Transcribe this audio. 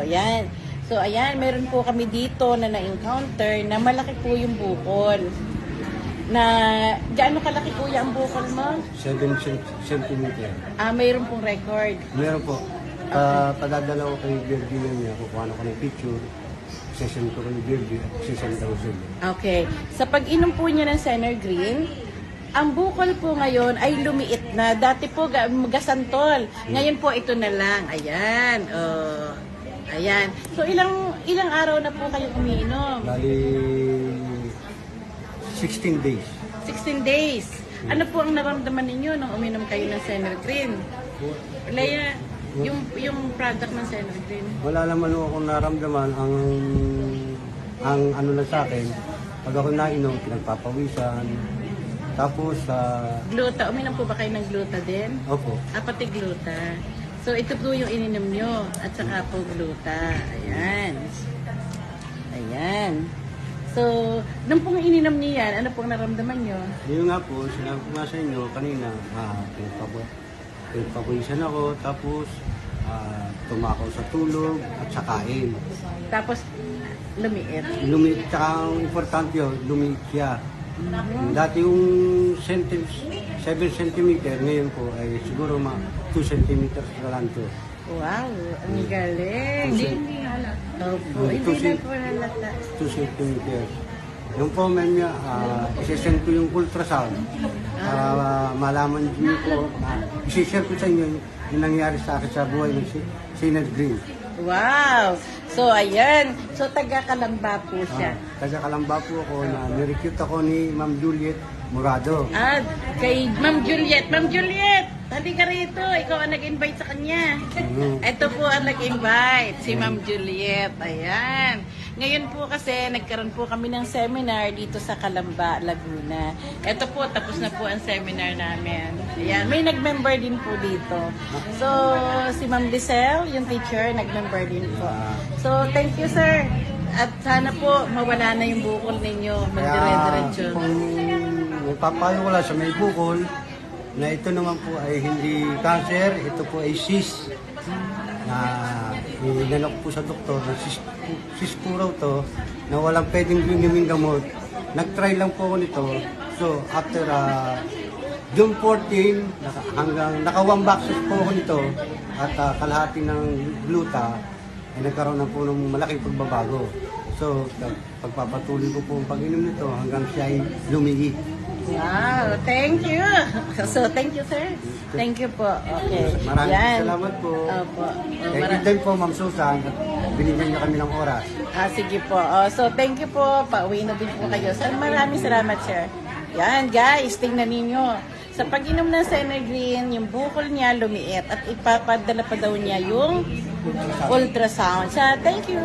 ayan. So, ayan, meron po kami dito na na-encounter na malaki po yung bukol. Na, gaano kalaki kuya ang bukol mo? 7 centimeter. Mayroon pong record. Meron po. Padadala ko kay Virginia niya, kukuha ko ng picture. Session ko kay Virginia, 6,000. Okay. Sa pag-inom po niya ng Senner Green, ang bukol po ngayon ay lumiit na. Dati po gasantol. Ngayon po ito na lang. Ayan. Oh. Ayan. So ilang araw na po kayo umiinom? Bali, 16 days. 16 days. Ano po ang naramdaman ninyo nung uminom kayo ng Senner Green? Leia, yung product ng Senner Green. Wala naman akong naramdaman. Ang ano na sa akin, pag ako nainom, pinagpapawisan. Tapos, Gluta. Uminom po ba kayo ng gluta din? opo. Pati gluta. So ito po yung ininom nyo. At saka po gluta. Ayan. Ayan. So, nung pong ininom niyo yan, ano pong naramdaman nyo? Yun nga po, sinabi ko nga sa inyo kanina, pinagpapawisan ako, tapos tumakaw sa tulog at sa kain. Tapos, lumiit. Tsaka ang importante yun, lumiit siya. Dati yung 7 centimeter, ngayon po ay siguro 2 centimeters na lang to. Wow, ang galing. Hindi halata. Opo, hindi na po halata. 2 centimeters. Yung comment niya, isesend ko yung ultrasound para malaman niyo po na isishare ko sa inyo yung nangyari sa akin sa buhay ng Senner Green. Wow! So, ayan. So, taga-Kalamba po siya. Taga-Kalamba po ako na nirecruit ako ni Ma'am Juliet Murado. Kay Ma'am Juliet. Ma'am Juliet! Halika rito. Ikaw ang nag-invite sa kanya. Ito po ang nag-invite. Si Ma'am Juliet. Ayan. Ngayon po kasi, nagkaroon po kami ng seminar dito sa Calamba, Laguna. Ito po, tapos na po ang seminar namin. Ayan. May nag-member din po dito. So, si Ma'am Lisel, yung teacher, nag-member din po. So, thank you, sir. At sana po, mawala na yung bukol ninyo. Magdire-diretso. Kung papayo ko lang sa may bukol, na ito naman po ay hindi cancer, ito po ay cyst. Na inanok po sa doktor na cyst po raw to, na walang pwedeng gawing gamot. Nag-try lang po ako nito. So, after June 14, hanggang naka-1 boxes po ako nito at kalahati ng gluta, ay nagkaroon na po ng malaking pagbabago. So, pagpapatuloy ko po ang pag-inom nito hanggang siya ay lumiit. Wow, thank you. So, thank you, sir. Thank you po. Okay. Maraming salamat po. Opo. Thank you din po, Ma'am Susan. Binigyan niyo kami ng oras. Sige po. So, thank you po. Pauwi na din po kayo. So, maraming salamat, sir. Yan, guys. Tingnan ninyo. Sa pag-inom ng Senner Green, yung bukol niya lumiit at ipapadala pa daw niya yung ultrasound. So, thank you.